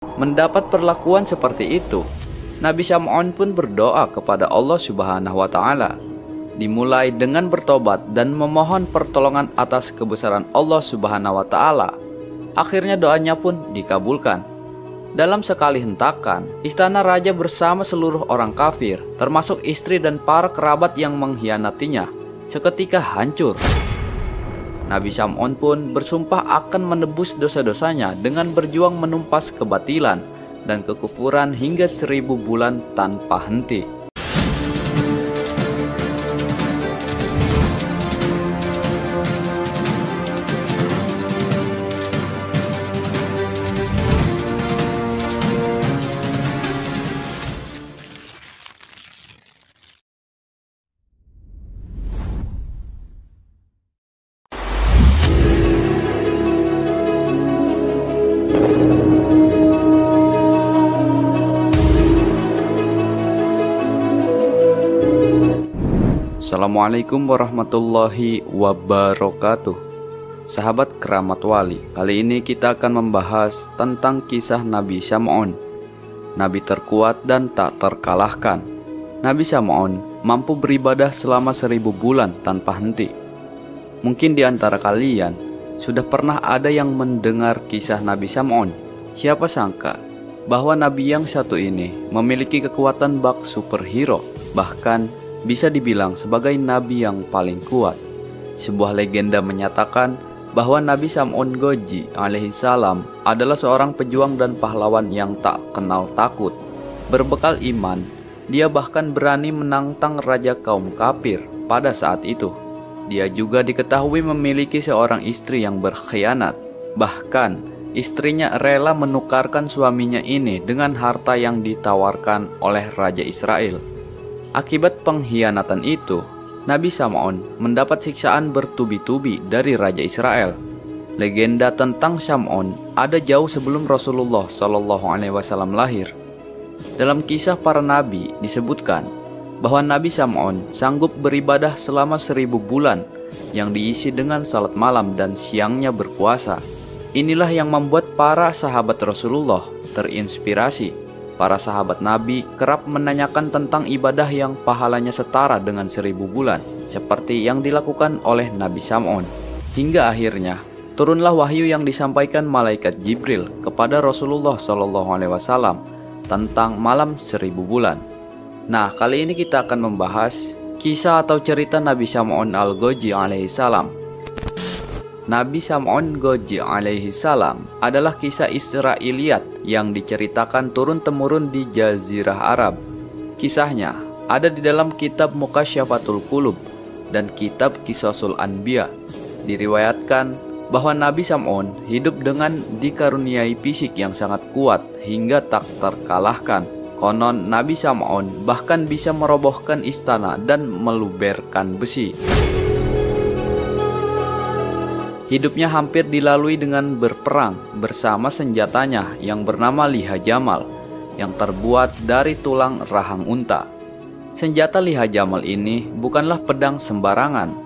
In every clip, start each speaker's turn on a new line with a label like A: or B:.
A: Mendapat perlakuan seperti itu, Nabi Syam'un pun berdoa kepada Allah Subhanahu wa Ta'ala, dimulai dengan bertobat dan memohon pertolongan atas kebesaran Allah Subhanahu wa Ta'ala. Akhirnya doanya pun dikabulkan. Dalam sekali hentakan, istana raja bersama seluruh orang kafir, termasuk istri dan para kerabat yang mengkhianatinya, seketika hancur. Nabi Syam'un pun bersumpah akan menebus dosa-dosanya dengan berjuang menumpas kebatilan dan kekufuran hingga 1000 bulan tanpa henti. Assalamualaikum warahmatullahi wabarakatuh. Sahabat keramat wali, kali ini kita akan membahas tentang kisah Nabi Syam'un, Nabi terkuat dan tak terkalahkan. Nabi Syam'un mampu beribadah selama 1000 bulan tanpa henti. Mungkin di antara kalian sudah pernah ada yang mendengar kisah Nabi Syam'un. Siapa sangka bahwa Nabi yang satu ini memiliki kekuatan bak superhero, bahkan bisa dibilang sebagai nabi yang paling kuat. Sebuah legenda menyatakan bahwa Nabi Syam'un Goji alaihissalam adalah seorang pejuang dan pahlawan yang tak kenal takut. Berbekal iman, dia bahkan berani menantang raja kaum kafir pada saat itu. Dia juga diketahui memiliki seorang istri yang berkhianat. Bahkan istrinya rela menukarkan suaminya ini dengan harta yang ditawarkan oleh Raja Israel. Akibat pengkhianatan itu, Nabi Syam'un mendapat siksaan bertubi-tubi dari Raja Israel. Legenda tentang Syam'un ada jauh sebelum Rasulullah SAW lahir. Dalam kisah para nabi disebutkan bahwa Nabi Syam'un sanggup beribadah selama 1000 bulan yang diisi dengan salat malam dan siangnya berpuasa. Inilah yang membuat para sahabat Rasulullah terinspirasi. Para sahabat Nabi kerap menanyakan tentang ibadah yang pahalanya setara dengan 1000 bulan, seperti yang dilakukan oleh Nabi Syam'un. Hingga akhirnya turunlah wahyu yang disampaikan malaikat Jibril kepada Rasulullah SAW tentang malam 1000 bulan. Nah, kali ini kita akan membahas kisah atau cerita Nabi Syam'un al-Goji alaihissalam. Nabi Syam'un Goji alaihissalam adalah kisah Israiliyat yang diceritakan turun-temurun di Jazirah Arab. Kisahnya ada di dalam kitab Muqasyafatul Qulub dan kitab Qisasul Anbiya. Diriwayatkan bahwa Nabi Syam'un hidup dengan dikaruniai fisik yang sangat kuat hingga tak terkalahkan. Konon Nabi Syam'un bahkan bisa merobohkan istana dan meluberkan besi. Hidupnya hampir dilalui dengan berperang bersama senjatanya yang bernama liha jamal yang terbuat dari tulang rahang unta. Senjata liha jamal ini bukanlah pedang sembarangan.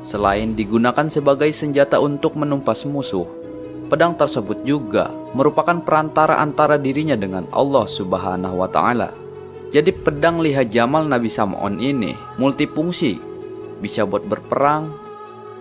A: Selain digunakan sebagai senjata untuk menumpas musuh, pedang tersebut juga merupakan perantara antara dirinya dengan Allah Subhanahu wa Ta'ala. Jadi pedang liha jamal Nabi Syam'un ini multifungsi, bisa buat berperang,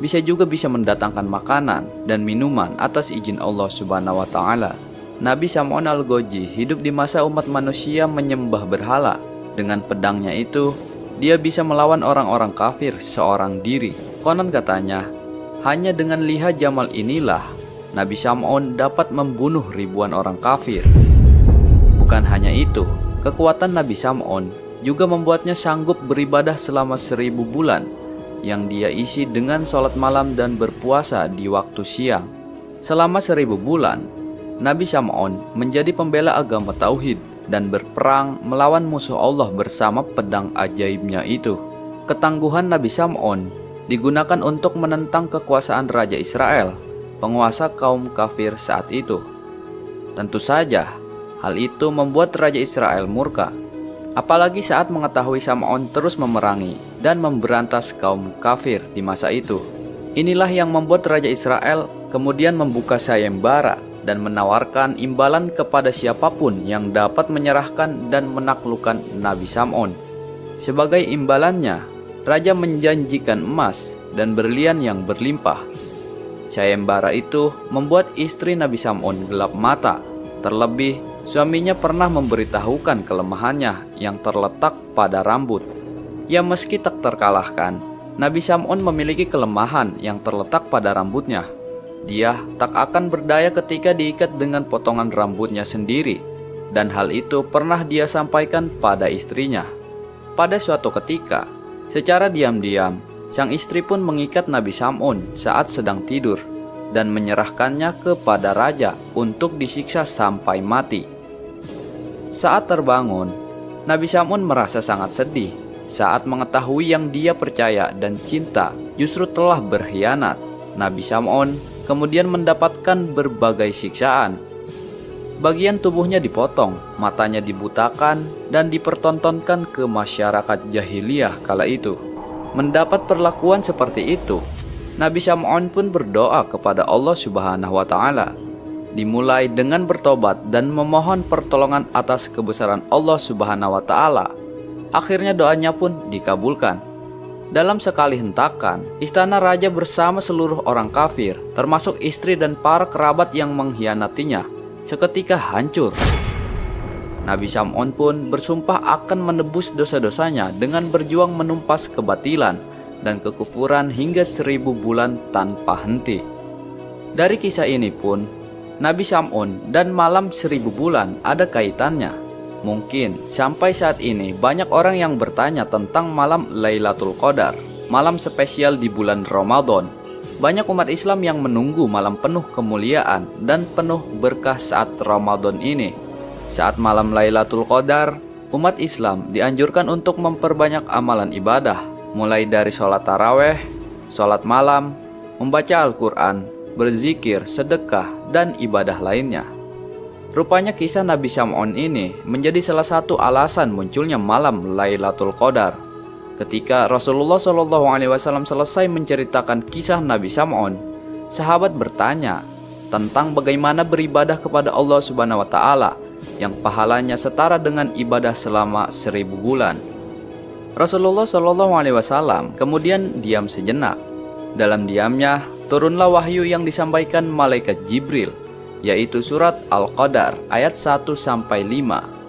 A: bisa juga bisa mendatangkan makanan dan minuman atas izin Allah Subhanahu wa Ta'ala. Nabi Syam'un al-Goji hidup di masa umat manusia menyembah berhala. Dengan pedangnya itu, dia bisa melawan orang-orang kafir seorang diri. Konon katanya, hanya dengan liha jamal inilah Nabi Syam'un dapat membunuh ribuan orang kafir. Bukan hanya itu, kekuatan Nabi Syam'un juga membuatnya sanggup beribadah selama 1000 bulan yang dia isi dengan sholat malam dan berpuasa di waktu siang. Selama 1000 bulan, Nabi Syam'un menjadi pembela agama Tauhid dan berperang melawan musuh Allah bersama pedang ajaibnya itu. Ketangguhan Nabi Syam'un digunakan untuk menentang kekuasaan Raja Israel, penguasa kaum kafir saat itu. Tentu saja, hal itu membuat Raja Israel murka. Apalagi saat mengetahui Syam'un terus memerangi dan memberantas kaum kafir di masa itu. Inilah yang membuat Raja Israel kemudian membuka sayembara dan menawarkan imbalan kepada siapapun yang dapat menyerahkan dan menaklukkan Nabi Sam'un. Sebagai imbalannya, raja menjanjikan emas dan berlian yang berlimpah. Sayembara itu membuat istri Nabi Sam'un gelap mata. Terlebih, suaminya pernah memberitahukan kelemahannya yang terletak pada rambut. Ya, meski tak terkalahkan, Nabi Sam'un memiliki kelemahan yang terletak pada rambutnya. Dia tak akan berdaya ketika diikat dengan potongan rambutnya sendiri, dan hal itu pernah dia sampaikan pada istrinya. Pada suatu ketika, secara diam-diam, sang istri pun mengikat Nabi Sam'un saat sedang tidur dan menyerahkannya kepada raja untuk disiksa sampai mati. Saat terbangun, Nabi Sam'un merasa sangat sedih saat mengetahui yang dia percaya dan cinta justru telah berkhianat. Nabi Sam'un kemudian mendapatkan berbagai siksaan. Bagian tubuhnya dipotong, matanya dibutakan, dan dipertontonkan ke masyarakat jahiliyah kala itu. Mendapat perlakuan seperti itu, Nabi Sam'un pun berdoa kepada Allah Subhanahu wa Ta'ala. Dimulai dengan bertobat dan memohon pertolongan atas kebesaran Allah Subhanahu wa Ta'ala. Akhirnya doanya pun dikabulkan. Dalam sekali hentakan, istana raja bersama seluruh orang kafir, termasuk istri dan para kerabat yang mengkhianatinya, seketika hancur. Nabi Sam'un pun bersumpah akan menebus dosa-dosanya dengan berjuang menumpas kebatilan dan kekufuran hingga 1000 bulan tanpa henti. Dari kisah ini pun, Nabi Sam'un dan malam 1000 bulan ada kaitannya. Mungkin sampai saat ini banyak orang yang bertanya tentang malam Lailatul Qadar, malam spesial di bulan Ramadan. Banyak umat Islam yang menunggu malam penuh kemuliaan dan penuh berkah saat Ramadan ini. Saat malam Lailatul Qadar, umat Islam dianjurkan untuk memperbanyak amalan ibadah, mulai dari sholat taraweh, sholat malam, membaca Al-Quran, berzikir, sedekah, dan ibadah lainnya. Rupanya kisah Nabi Sam'un ini menjadi salah satu alasan munculnya malam Lailatul Qadar. Ketika Rasulullah SAW selesai menceritakan kisah Nabi Sam'un, sahabat bertanya tentang bagaimana beribadah kepada Allah Subhanahu wa Ta'ala yang pahalanya setara dengan ibadah selama 1000 bulan. Rasulullah SAW kemudian diam sejenak. Dalam diamnya turunlah wahyu yang disampaikan malaikat Jibril, yaitu surat Al-Qadar ayat 1-5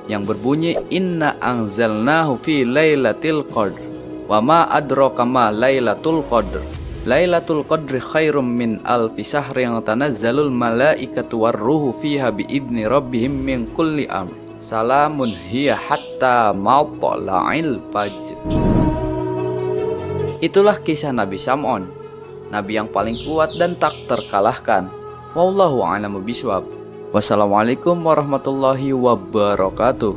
A: yang berbunyi Inna anzalnahu fi lailatul qadr wa ma adraka ma lailatul qadr lailatul qadri khairum min alfi syahrin tanazzalul malaikatu warruhu fiha biidzni rabbihim min kulli amr salamun hiya hatta matla'il fajr. Itulah kisah Nabi Sam'un, nabi yang paling kuat dan tak terkalahkan. Wallahu a'lamu bishawab. Wassalamualaikum warahmatullahi wabarakatuh.